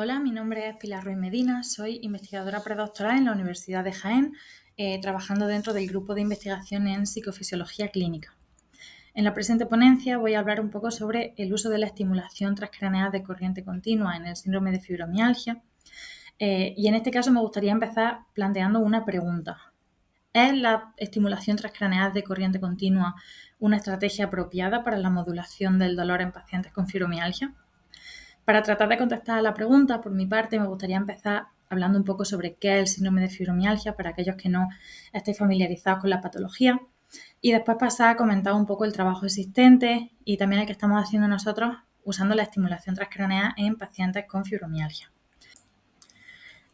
Hola, mi nombre es Pilar Ruiz Medina, soy investigadora predoctoral en la Universidad de Jaén, trabajando dentro del grupo de investigación en psicofisiología clínica. En la presente ponencia voy a hablar un poco sobre el uso de la estimulación transcraneal de corriente continua en el síndrome de fibromialgia. Y en este caso me gustaría empezar planteando una pregunta. ¿Es la estimulación transcraneal de corriente continua una estrategia apropiada para la modulación del dolor en pacientes con fibromialgia? Para tratar de contestar a la pregunta, por mi parte, me gustaría empezar hablando un poco sobre qué es el síndrome de fibromialgia para aquellos que no estéis familiarizados con la patología y después pasar a comentar un poco el trabajo existente y también el que estamos haciendo nosotros usando la estimulación transcraneal en pacientes con fibromialgia.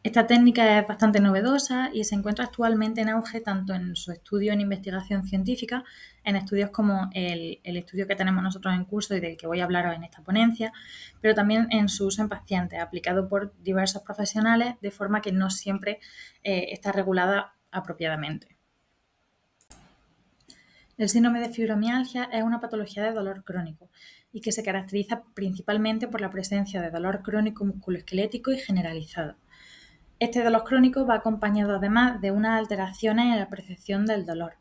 Esta técnica es bastante novedosa y se encuentra actualmente en auge tanto en su estudio en investigación científica, en estudios como el estudio que tenemos nosotros en curso y del que voy a hablaros en esta ponencia, pero también en su uso en pacientes, aplicado por diversos profesionales de forma que no siempre está regulada apropiadamente. El síndrome de fibromialgia es una patología de dolor crónico y que se caracteriza principalmente por la presencia de dolor crónico musculoesquelético y generalizado. Este dolor crónico va acompañado además de unas alteraciones en la percepción del dolor.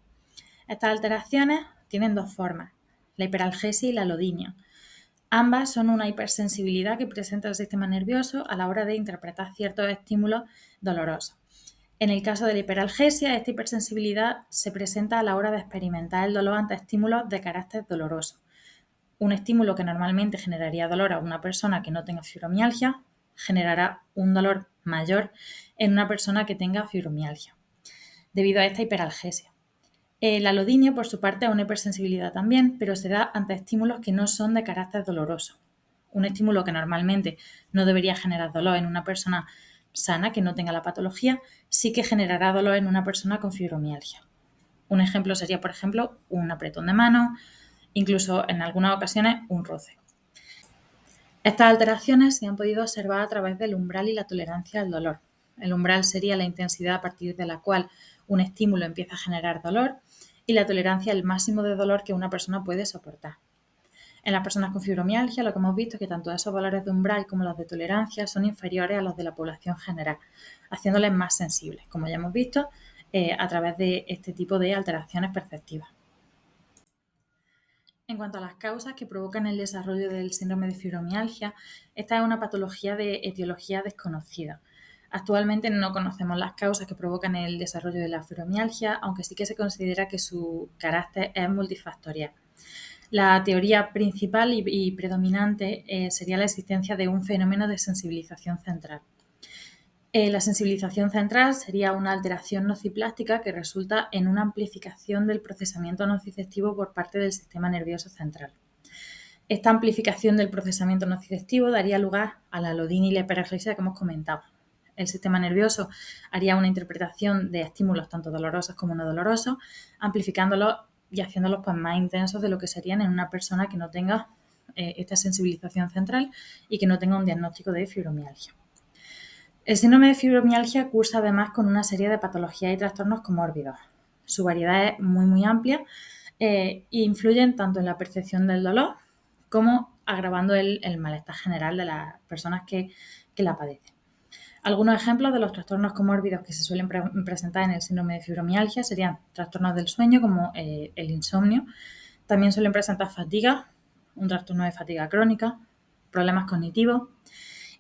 Estas alteraciones tienen dos formas, la hiperalgesia y la alodinia. Ambas son una hipersensibilidad que presenta el sistema nervioso a la hora de interpretar ciertos estímulos dolorosos. En el caso de la hiperalgesia, esta hipersensibilidad se presenta a la hora de experimentar el dolor ante estímulos de carácter doloroso. Un estímulo que normalmente generaría dolor a una persona que no tenga fibromialgia generará un dolor mayor en una persona que tenga fibromialgia, debido a esta hiperalgesia. La alodinia, por su parte, es una hipersensibilidad también, pero se da ante estímulos que no son de carácter doloroso. Un estímulo que normalmente no debería generar dolor en una persona sana que no tenga la patología, sí que generará dolor en una persona con fibromialgia. Un ejemplo sería, por ejemplo, un apretón de mano, incluso en algunas ocasiones un roce. Estas alteraciones se han podido observar a través del umbral y la tolerancia al dolor. El umbral sería la intensidad a partir de la cual un estímulo empieza a generar dolor y la tolerancia el máximo de dolor que una persona puede soportar. En las personas con fibromialgia lo que hemos visto es que tanto esos valores de umbral como los de tolerancia son inferiores a los de la población general, haciéndoles más sensibles, como ya hemos visto, a través de este tipo de alteraciones perceptivas. En cuanto a las causas que provocan el desarrollo del síndrome de fibromialgia, esta es una patología de etiología desconocida. Actualmente no conocemos las causas que provocan el desarrollo de la fibromialgia, aunque sí que se considera que su carácter es multifactorial. La teoría principal y predominante sería la existencia de un fenómeno de sensibilización central. La sensibilización central sería una alteración nociplástica que resulta en una amplificación del procesamiento nociceptivo por parte del sistema nervioso central. Esta amplificación del procesamiento nociceptivo daría lugar a la alodinia y la hiperalgesia que hemos comentado. El sistema nervioso haría una interpretación de estímulos tanto dolorosos como no dolorosos, amplificándolos y haciéndolos pues, más intensos de lo que serían en una persona que no tenga esta sensibilización central y que no tenga un diagnóstico de fibromialgia. El síndrome de fibromialgia cursa además con una serie de patologías y trastornos comórbidos. Su variedad es muy amplia e influyen tanto en la percepción del dolor como agravando el malestar general de las personas que la padecen. Algunos ejemplos de los trastornos comórbidos que se suelen presentar en el síndrome de fibromialgia serían trastornos del sueño como el insomnio. También suelen presentar fatiga, un trastorno de fatiga crónica, problemas cognitivos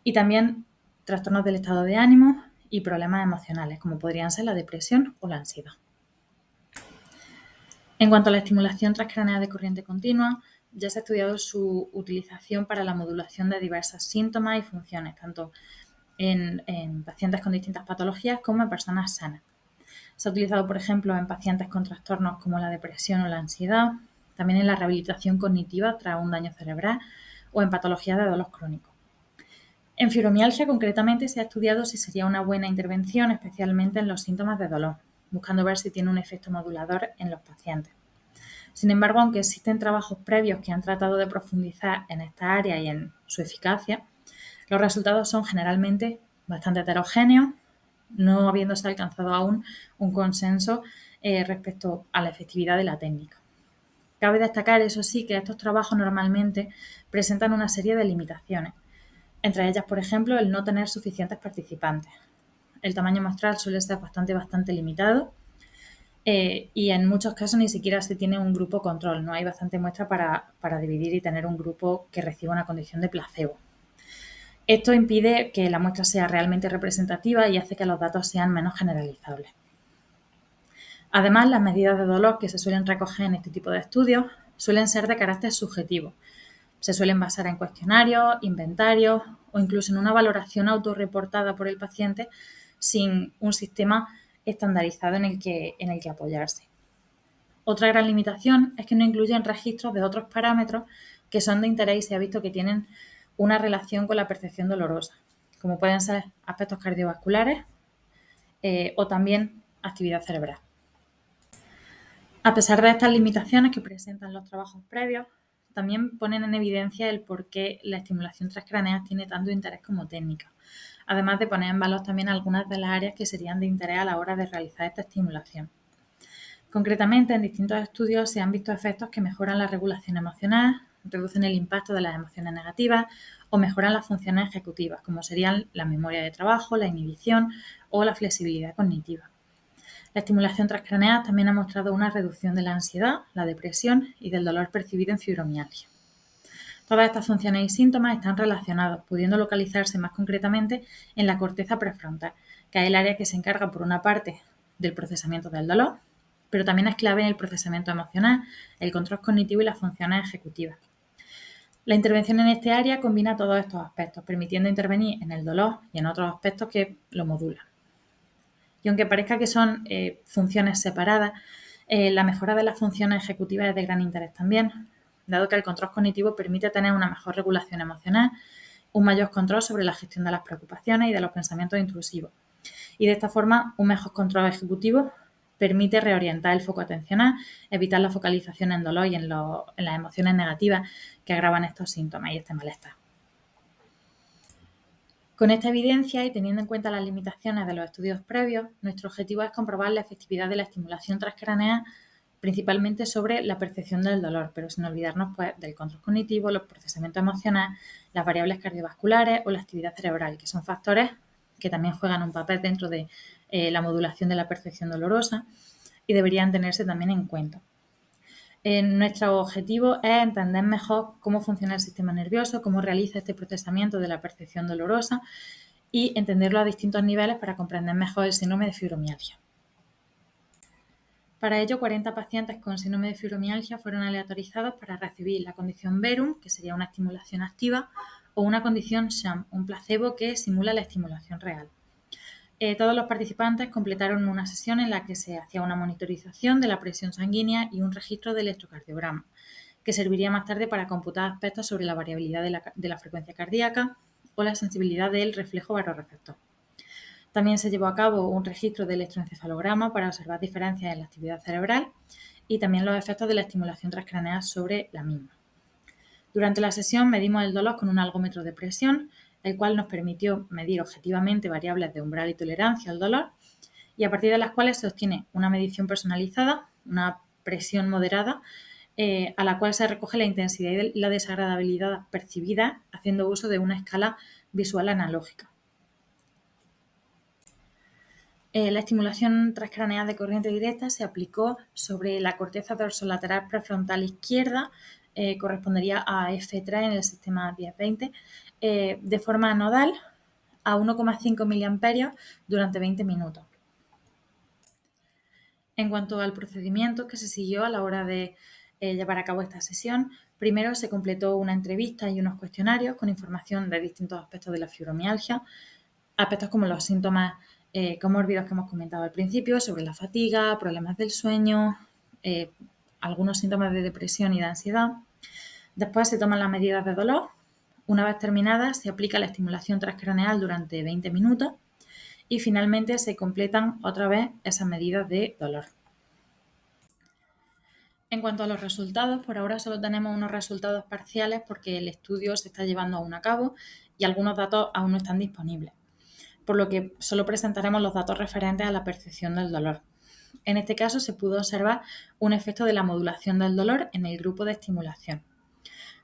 y también trastornos del estado de ánimo y problemas emocionales, como podrían ser la depresión o la ansiedad. En cuanto a la estimulación transcraneal de corriente continua, ya se ha estudiado su utilización para la modulación de diversos síntomas y funciones, tanto en pacientes con distintas patologías como en personas sanas. Se ha utilizado, por ejemplo, en pacientes con trastornos como la depresión o la ansiedad, también en la rehabilitación cognitiva tras un daño cerebral o en patologías de dolor crónico. En fibromialgia, concretamente, se ha estudiado si sería una buena intervención, especialmente en los síntomas de dolor, buscando ver si tiene un efecto modulador en los pacientes. Sin embargo, aunque existen trabajos previos que han tratado de profundizar en esta área y en su eficacia, los resultados son generalmente bastante heterogéneos, no habiéndose alcanzado aún un consenso respecto a la efectividad de la técnica. Cabe destacar, eso sí, que estos trabajos normalmente presentan una serie de limitaciones. Entre ellas, por ejemplo, el no tener suficientes participantes. El tamaño muestral suele ser bastante limitado y en muchos casos ni siquiera se tiene un grupo control, no hay bastante muestra para dividir y tener un grupo que reciba una condición de placebo. Esto impide que la muestra sea realmente representativa y hace que los datos sean menos generalizables. Además, las medidas de dolor que se suelen recoger en este tipo de estudios suelen ser de carácter subjetivo. Se suelen basar en cuestionarios, inventarios o incluso en una valoración autorreportada por el paciente sin un sistema estandarizado en el que apoyarse. Otra gran limitación es que no incluyen registros de otros parámetros que son de interés y se ha visto que tienen una relación con la percepción dolorosa, como pueden ser aspectos cardiovasculares o también actividad cerebral. A pesar de estas limitaciones que presentan los trabajos previos, también ponen en evidencia el por qué la estimulación transcraneal tiene tanto interés como técnica, además de poner en valor también algunas de las áreas que serían de interés a la hora de realizar esta estimulación. Concretamente, en distintos estudios se han visto efectos que mejoran la regulación emocional, reducen el impacto de las emociones negativas o mejoran las funciones ejecutivas, como serían la memoria de trabajo, la inhibición o la flexibilidad cognitiva. La estimulación transcraneal también ha mostrado una reducción de la ansiedad, la depresión y del dolor percibido en fibromialgia. Todas estas funciones y síntomas están relacionados, pudiendo localizarse más concretamente en la corteza prefrontal, que es el área que se encarga, por una parte, del procesamiento del dolor, pero también es clave en el procesamiento emocional, el control cognitivo y las funciones ejecutivas. La intervención en este área combina todos estos aspectos, permitiendo intervenir en el dolor y en otros aspectos que lo modulan. Y aunque parezca que son funciones separadas, la mejora de las funciones ejecutivas es de gran interés también, dado que el control cognitivo permite tener una mejor regulación emocional, un mayor control sobre la gestión de las preocupaciones y de los pensamientos intrusivos. Y de esta forma, un mejor control ejecutivo permite reorientar el foco atencional, evitar la focalización en dolor y en las emociones negativas que agravan estos síntomas y este malestar. Con esta evidencia y teniendo en cuenta las limitaciones de los estudios previos, nuestro objetivo es comprobar la efectividad de la estimulación transcraneal principalmente sobre la percepción del dolor, pero sin olvidarnos pues, del control cognitivo, los procesamientos emocionales, las variables cardiovasculares o la actividad cerebral, que son factores que también juegan un papel dentro de la modulación de la percepción dolorosa y deberían tenerse también en cuenta. Nuestro objetivo es entender mejor cómo funciona el sistema nervioso, cómo realiza este procesamiento de la percepción dolorosa y entenderlo a distintos niveles para comprender mejor el síndrome de fibromialgia. Para ello, 40 pacientes con síndrome de fibromialgia fueron aleatorizados para recibir la condición verum, que sería una estimulación activa, o una condición sham, un placebo que simula la estimulación real. Todos los participantes completaron una sesión en la que se hacía una monitorización de la presión sanguínea y un registro de electrocardiograma, que serviría más tarde para computar aspectos sobre la variabilidad de la frecuencia cardíaca o la sensibilidad del reflejo barorreceptor. También se llevó a cabo un registro de electroencefalograma para observar diferencias en la actividad cerebral y también los efectos de la estimulación transcraneal sobre la misma. Durante la sesión medimos el dolor con un algómetro de presión, el cual nos permitió medir objetivamente variables de umbral y tolerancia al dolor, y a partir de las cuales se obtiene una medición personalizada, una presión moderada, a la cual se recoge la intensidad y la desagradabilidad percibida haciendo uso de una escala visual analógica. La estimulación transcraneal de corriente directa se aplicó sobre la corteza dorsolateral prefrontal izquierda, correspondería a F3 en el sistema 10-20, de forma nodal a 1,5 mA durante 20 minutos. En cuanto al procedimiento que se siguió a la hora de llevar a cabo esta sesión, primero se completó una entrevista y unos cuestionarios con información de distintos aspectos de la fibromialgia, aspectos como los síntomas comórbidos que hemos comentado al principio, sobre la fatiga, problemas del sueño, algunos síntomas de depresión y de ansiedad. Después se toman las medidas de dolor. Una vez terminadas, se aplica la estimulación transcraneal durante 20 minutos y finalmente se completan otra vez esas medidas de dolor. En cuanto a los resultados, por ahora solo tenemos unos resultados parciales porque el estudio se está llevando aún a cabo y algunos datos aún no están disponibles, por lo que solo presentaremos los datos referentes a la percepción del dolor. En este caso se pudo observar un efecto de la modulación del dolor en el grupo de estimulación.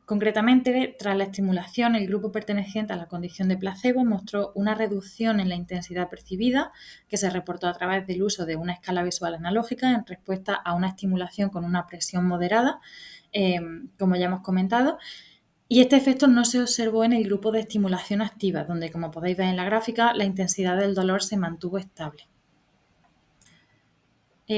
Concretamente, tras la estimulación, el grupo perteneciente a la condición de placebo mostró una reducción en la intensidad percibida, que se reportó a través del uso de una escala visual analógica en respuesta a una estimulación con una presión moderada, como ya hemos comentado. Y este efecto no se observó en el grupo de estimulación activa, donde, como podéis ver en la gráfica, la intensidad del dolor se mantuvo estable.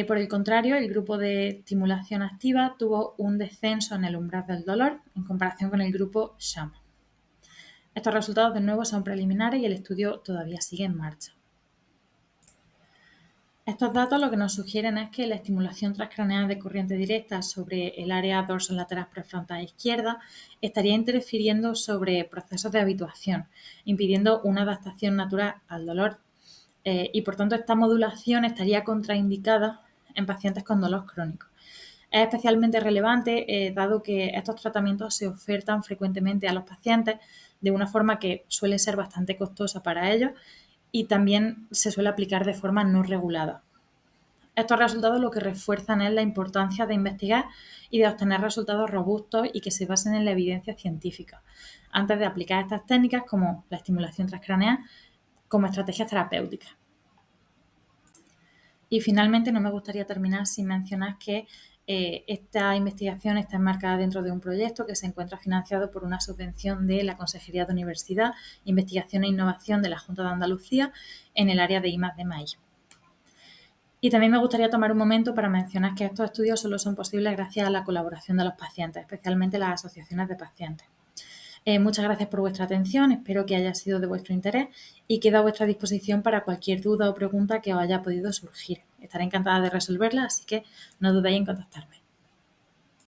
Por el contrario, el grupo de estimulación activa tuvo un descenso en el umbral del dolor en comparación con el grupo sham. Estos resultados de nuevo son preliminares y el estudio todavía sigue en marcha. Estos datos lo que nos sugieren es que la estimulación transcraneal de corriente directa sobre el área dorsolateral prefrontal izquierda estaría interfiriendo sobre procesos de habituación, impidiendo una adaptación natural al dolor y por tanto esta modulación estaría contraindicada en pacientes con dolor crónico. Es especialmente relevante dado que estos tratamientos se ofertan frecuentemente a los pacientes de una forma que suele ser bastante costosa para ellos y también se suele aplicar de forma no regulada. Estos resultados lo que refuerzan es la importancia de investigar y de obtener resultados robustos y que se basen en la evidencia científica, antes de aplicar estas técnicas como la estimulación transcraneal como estrategias terapéuticas. Y finalmente no me gustaría terminar sin mencionar que esta investigación está enmarcada dentro de un proyecto que se encuentra financiado por una subvención de la Consejería de Universidad, Investigación e Innovación de la Junta de Andalucía en el área de I+D+I. Y también me gustaría tomar un momento para mencionar que estos estudios solo son posibles gracias a la colaboración de los pacientes, especialmente las asociaciones de pacientes. Muchas gracias por vuestra atención, espero que haya sido de vuestro interés y quedo a vuestra disposición para cualquier duda o pregunta que os haya podido surgir. Estaré encantada de resolverla, así que no dudéis en contactarme.